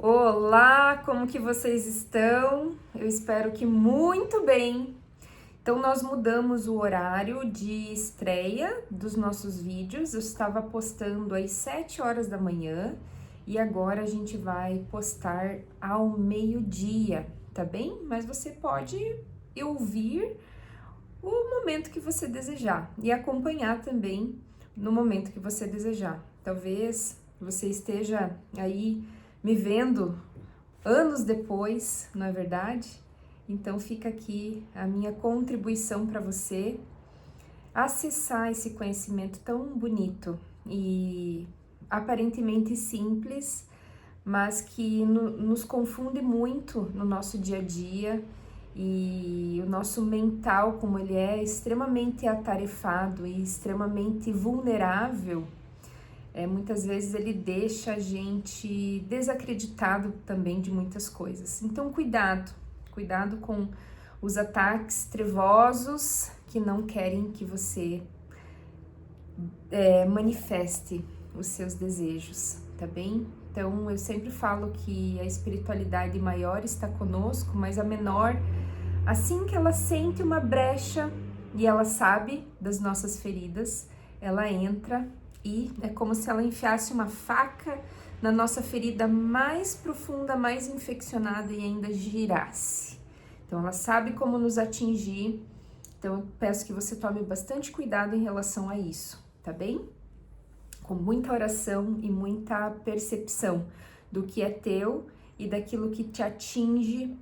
Olá, como que vocês estão? Eu espero que muito bem. Então, nós mudamos o horário de estreia dos nossos vídeos. Eu estava postando às 7 horas da manhã e agora a gente vai postar ao meio-dia, tá bem? Mas você pode ouvir o momento que você desejar e acompanhar também no momento que você desejar. Talvez você esteja aí me vendo anos depois, não é verdade? Então fica aqui a minha contribuição para você acessar esse conhecimento tão bonito e aparentemente simples, mas que nos confunde muito no nosso dia a dia, e o nosso mental, como ele é extremamente atarefado e extremamente vulnerável, muitas vezes ele deixa a gente desacreditado também de muitas coisas. Então, cuidado com os ataques trevosos que não querem que você manifeste os seus desejos, tá bem? Então, eu sempre falo que a espiritualidade maior está conosco, mas a menor, assim que ela sente uma brecha e ela sabe das nossas feridas, ela entra e é como se ela enfiasse uma faca na nossa ferida mais profunda, mais infeccionada e ainda girasse. Então, ela sabe como nos atingir. Então, eu peço que você tome bastante cuidado em relação a isso, tá bem? Com muita oração e muita percepção do que é teu e daquilo que te atinge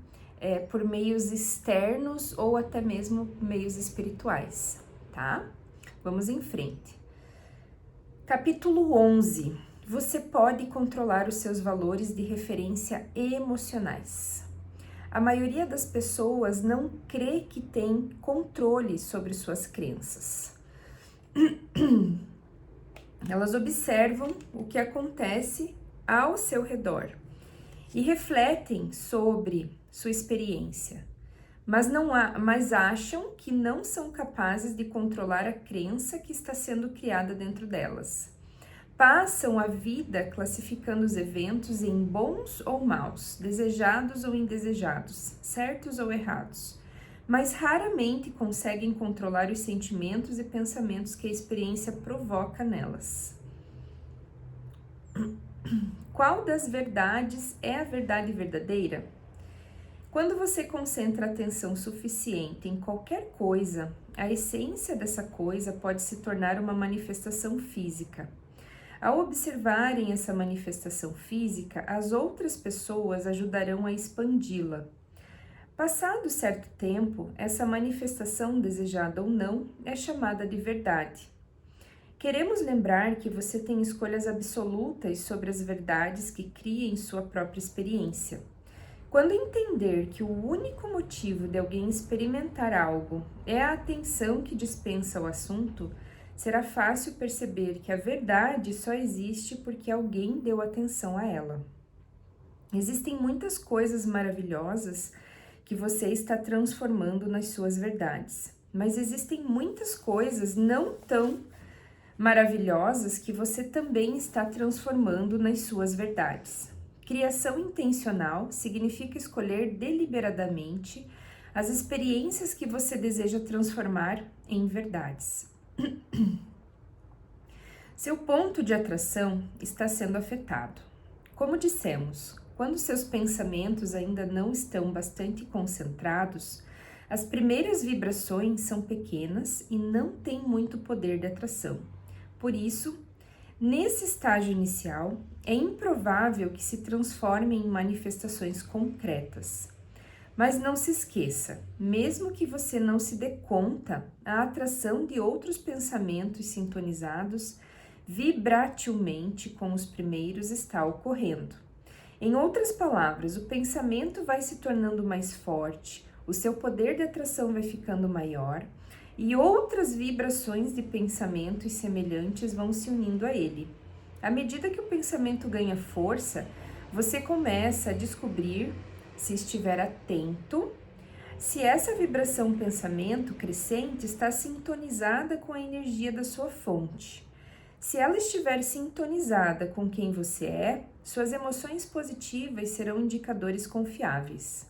por meios externos ou até mesmo meios espirituais, tá? Vamos em frente. Capítulo 11. Você pode controlar os seus valores de referência emocionais. A maioria das pessoas não crê que tem controle sobre suas crenças. Elas observam o que acontece ao seu redor e refletem sobre sua experiência, mas acham que não são capazes de controlar a crença que está sendo criada dentro delas. Passam a vida classificando os eventos em bons ou maus, desejados ou indesejados, certos ou errados, mas raramente conseguem controlar os sentimentos e pensamentos que a experiência provoca nelas. Qual das verdades é a verdade verdadeira? Quando você concentra atenção suficiente em qualquer coisa, a essência dessa coisa pode se tornar uma manifestação física. Ao observarem essa manifestação física, as outras pessoas ajudarão a expandi-la. Passado certo tempo, essa manifestação, desejada ou não, é chamada de verdade. Queremos lembrar que você tem escolhas absolutas sobre as verdades que cria em sua própria experiência. Quando entender que o único motivo de alguém experimentar algo é a atenção que dispensa ao assunto, será fácil perceber que a verdade só existe porque alguém deu atenção a ela. Existem muitas coisas maravilhosas que você está transformando nas suas verdades, mas existem muitas coisas não tão maravilhosas que você também está transformando nas suas verdades. Criação intencional significa escolher deliberadamente as experiências que você deseja transformar em verdades. Seu ponto de atração está sendo afetado. Como dissemos, quando seus pensamentos ainda não estão bastante concentrados, as primeiras vibrações são pequenas e não têm muito poder de atração. Por isso, nesse estágio inicial, é improvável que se transformem em manifestações concretas. Mas não se esqueça, mesmo que você não se dê conta, a atração de outros pensamentos sintonizados vibratilmente com os primeiros está ocorrendo. Em outras palavras, o pensamento vai se tornando mais forte, o seu poder de atração vai ficando maior e outras vibrações de pensamentos semelhantes vão se unindo a ele. À medida que o pensamento ganha força, você começa a descobrir, se estiver atento, se essa vibração pensamento crescente está sintonizada com a energia da sua fonte. Se ela estiver sintonizada com quem você é, suas emoções positivas serão indicadores confiáveis.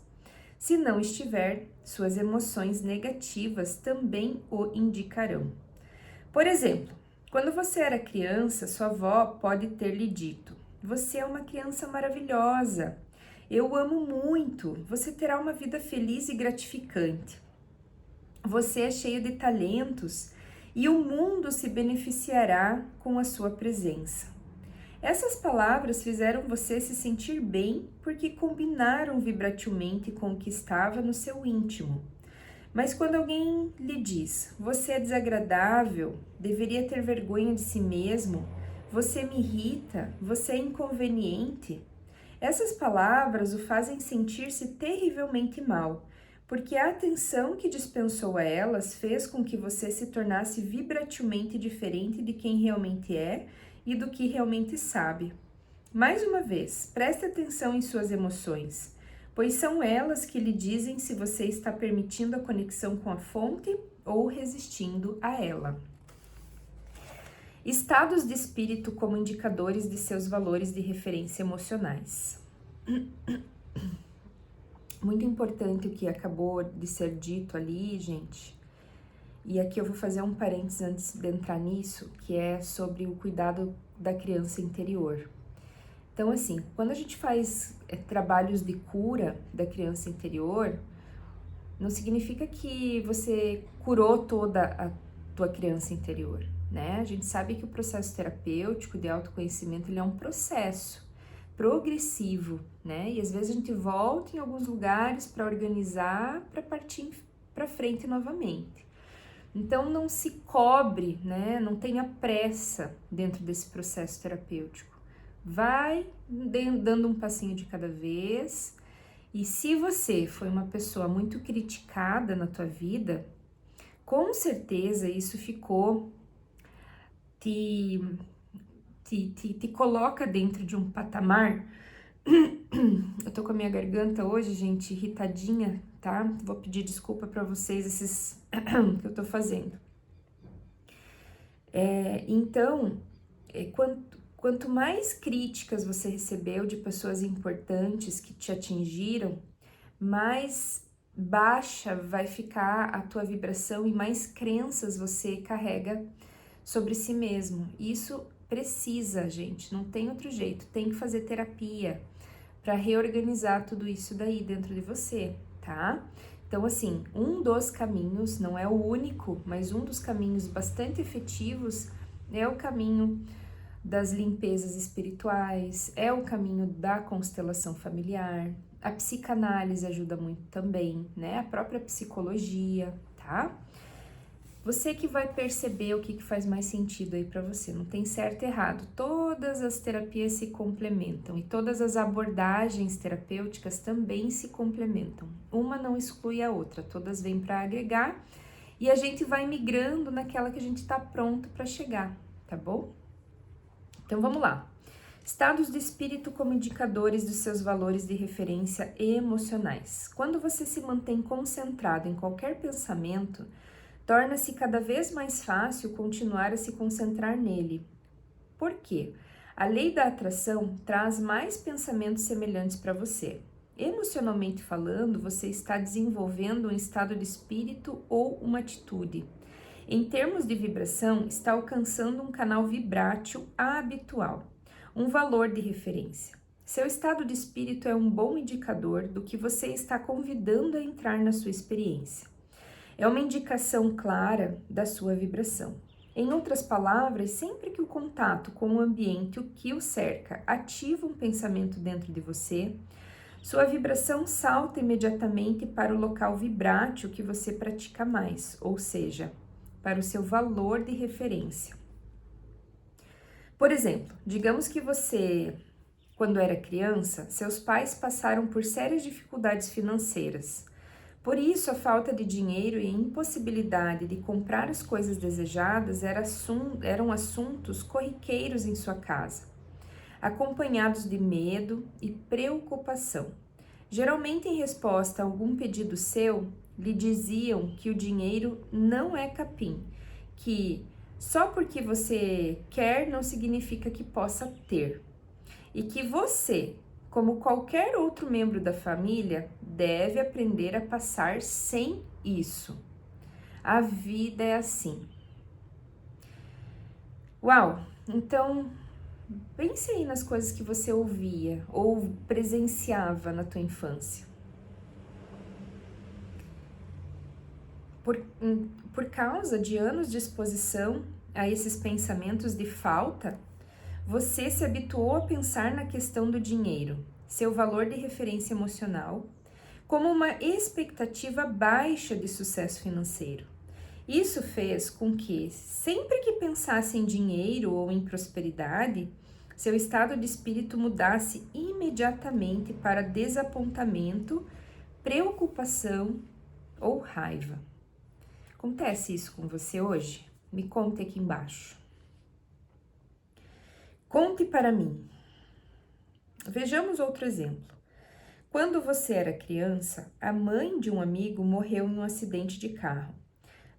Se não estiver, suas emoções negativas também o indicarão. Por exemplo, quando você era criança, sua avó pode ter lhe dito: "Você é uma criança maravilhosa. Eu amo muito. Você terá uma vida feliz e gratificante. Você é cheio de talentos e o mundo se beneficiará com a sua presença." Essas palavras fizeram você se sentir bem porque combinaram vibratilmente com o que estava no seu íntimo. Mas quando alguém lhe diz: "Você é desagradável, deveria ter vergonha de si mesmo, você me irrita, você é inconveniente", essas palavras o fazem sentir-se terrivelmente mal, porque a atenção que dispensou a elas fez com que você se tornasse vibratilmente diferente de quem realmente é e do que realmente sabe. Mais uma vez, preste atenção em suas emoções, pois são elas que lhe dizem se você está permitindo a conexão com a fonte ou resistindo a ela. Estados de espírito como indicadores de seus valores de referência emocionais. Muito importante o que acabou de ser dito ali, gente. E aqui eu vou fazer um parênteses antes de entrar nisso, que é sobre o cuidado da criança interior. Então, assim, quando a gente faz trabalhos de cura da criança interior, não significa que você curou toda a tua criança interior, né? A gente sabe que o processo terapêutico de autoconhecimento, ele é um processo progressivo, né? E às vezes a gente volta em alguns lugares para organizar, para partir para frente novamente. Então não se cobre, né? Não tenha pressa dentro desse processo terapêutico. Vai dando um passinho de cada vez. E se você foi uma pessoa muito criticada na tua vida, com certeza isso ficou, te coloca dentro de um patamar. Eu tô com a minha garganta hoje, gente, irritadinha, tá? Vou pedir desculpa para vocês esses que eu tô fazendo. Então, quanto mais críticas você recebeu de pessoas importantes que te atingiram, mais baixa vai ficar a tua vibração e mais crenças você carrega sobre si mesmo. Isso precisa, gente, não tem outro jeito, tem que fazer terapia para reorganizar tudo isso daí dentro de você, tá? Então, assim, um dos caminhos, não é o único, mas um dos caminhos bastante efetivos é o caminho das limpezas espirituais, é o caminho da constelação familiar. A psicanálise ajuda muito também, né? A própria psicologia, tá? Você que vai perceber o que faz mais sentido aí para você, não tem certo e errado. Todas as terapias se complementam e todas as abordagens terapêuticas também se complementam. Uma não exclui a outra, todas vêm para agregar e a gente vai migrando naquela que a gente está pronto para chegar, tá bom? Então vamos lá. Estados de espírito como indicadores dos seus valores de referência emocionais. Quando você se mantém concentrado em qualquer pensamento, torna-se cada vez mais fácil continuar a se concentrar nele. Por quê? A lei da atração traz mais pensamentos semelhantes para você. Emocionalmente falando, você está desenvolvendo um estado de espírito ou uma atitude. Em termos de vibração, está alcançando um canal vibrátil habitual, um valor de referência. Seu estado de espírito é um bom indicador do que você está convidando a entrar na sua experiência. É uma indicação clara da sua vibração. Em outras palavras, sempre que o contato com o ambiente, o que o cerca, ativa um pensamento dentro de você, sua vibração salta imediatamente para o local vibrátil que você pratica mais, ou seja, para o seu valor de referência. Por exemplo, digamos que você, quando era criança, seus pais passaram por sérias dificuldades financeiras. Por isso, a falta de dinheiro e a impossibilidade de comprar as coisas desejadas eram assuntos corriqueiros em sua casa, acompanhados de medo e preocupação. Geralmente, em resposta a algum pedido seu, lhe diziam que o dinheiro não é capim, que só porque você quer não significa que possa ter. e que você, como qualquer outro membro da família, deve aprender a passar sem isso. A vida é assim. Uau! Então, pense aí nas coisas que você ouvia ou presenciava na tua infância. Por causa de anos de exposição a esses pensamentos de falta, você se habituou a pensar na questão do dinheiro, seu valor de referência emocional, como uma expectativa baixa de sucesso financeiro. Isso fez com que, sempre que pensasse em dinheiro ou em prosperidade, seu estado de espírito mudasse imediatamente para desapontamento, preocupação ou raiva. Acontece isso com você hoje? Me conte aqui embaixo. Conte para mim. Vejamos outro exemplo. Quando você era criança, a mãe de um amigo morreu em um acidente de carro.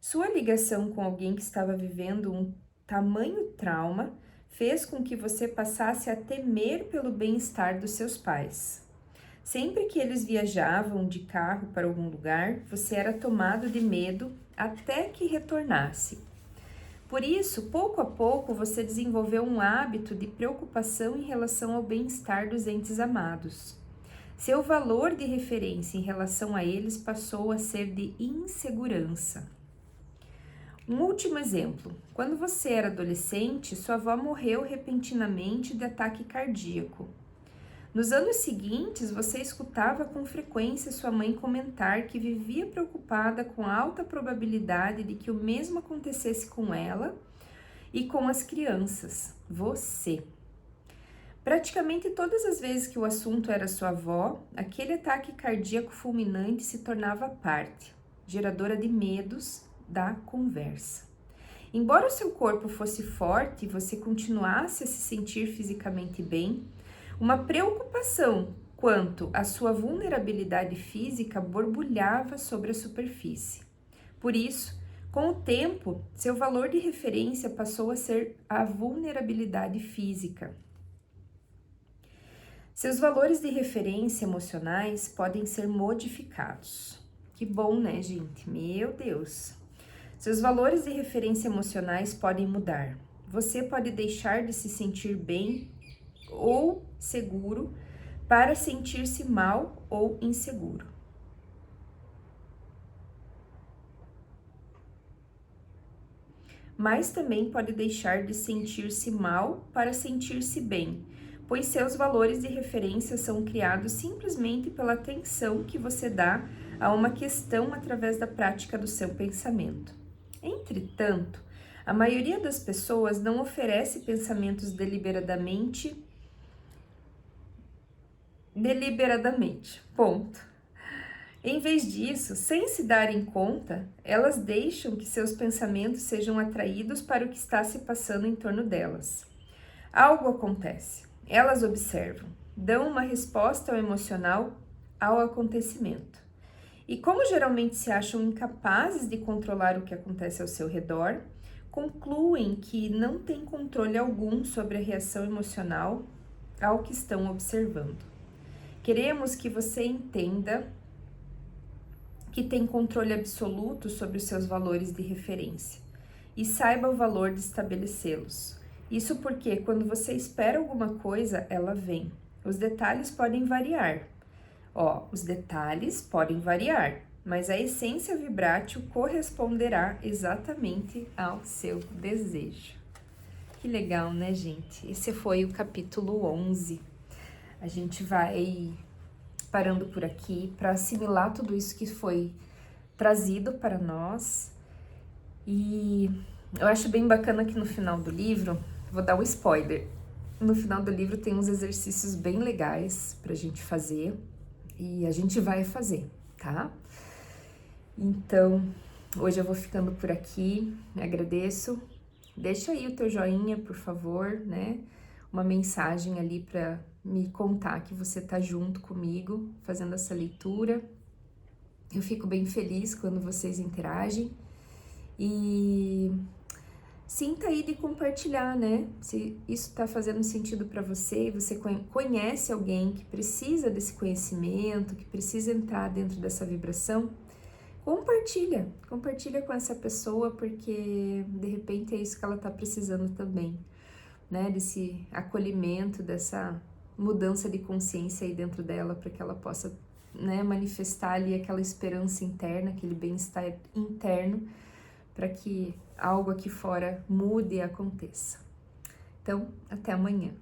Sua ligação com alguém que estava vivendo um tamanho trauma fez com que você passasse a temer pelo bem-estar dos seus pais. Sempre que eles viajavam de carro para algum lugar, você era tomado de medo até que retornasse. Por isso, pouco a pouco, você desenvolveu um hábito de preocupação em relação ao bem-estar dos entes amados. Seu valor de referência em relação a eles passou a ser de insegurança. Um último exemplo. Quando você era adolescente, sua avó morreu repentinamente de ataque cardíaco. Nos anos seguintes, você escutava com frequência sua mãe comentar que vivia preocupada com a alta probabilidade de que o mesmo acontecesse com ela e com as crianças, você. Praticamente todas as vezes que o assunto era sua avó, aquele ataque cardíaco fulminante se tornava parte, geradora de medos da conversa. Embora o seu corpo fosse forte e você continuasse a se sentir fisicamente bem, uma preocupação quanto à sua vulnerabilidade física borbulhava sobre a superfície. Por isso, com o tempo, seu valor de referência passou a ser a vulnerabilidade física. Seus valores de referência emocionais podem ser modificados. Que bom, né, gente? Meu Deus! Seus valores de referência emocionais podem mudar. Você pode deixar de se sentir bem ou seguro para sentir-se mal ou inseguro. Mas também pode deixar de sentir-se mal para sentir-se bem, pois seus valores de referência são criados simplesmente pela atenção que você dá a uma questão através da prática do seu pensamento. Entretanto, a maioria das pessoas não oferece pensamentos deliberadamente, ponto. Em vez disso, sem se darem conta, elas deixam que seus pensamentos sejam atraídos para o que está se passando em torno delas. Algo acontece, elas observam, dão uma resposta emocional ao acontecimento. E como geralmente se acham incapazes de controlar o que acontece ao seu redor, concluem que não têm controle algum sobre a reação emocional ao que estão observando. Queremos que você entenda que tem controle absoluto sobre os seus valores de referência e saiba o valor de estabelecê-los. Isso porque quando você espera alguma coisa, ela vem. Os detalhes podem variar. Mas a essência vibrátil corresponderá exatamente ao seu desejo. Que legal, né, gente? Esse foi o capítulo 11. A gente vai parando por aqui para assimilar tudo isso que foi trazido para nós. E eu acho bem bacana que no final do livro, vou dar um spoiler, no final do livro tem uns exercícios bem legais pra gente fazer. E a gente vai fazer, tá? Então, hoje eu vou ficando por aqui, agradeço. Deixa aí o teu joinha, por favor, né? Uma mensagem ali para me contar que você tá junto comigo fazendo essa leitura. Eu fico bem feliz quando vocês interagem. E sinta aí de compartilhar, né? Se isso está fazendo sentido para você e você conhece alguém que precisa desse conhecimento, que precisa entrar dentro dessa vibração, compartilha com essa pessoa, porque de repente é isso que ela está precisando também, né? Desse acolhimento, dessa mudança de consciência aí dentro dela, para que ela possa, né, manifestar ali aquela esperança interna, aquele bem-estar interno, para que algo aqui fora mude e aconteça. Então, até amanhã.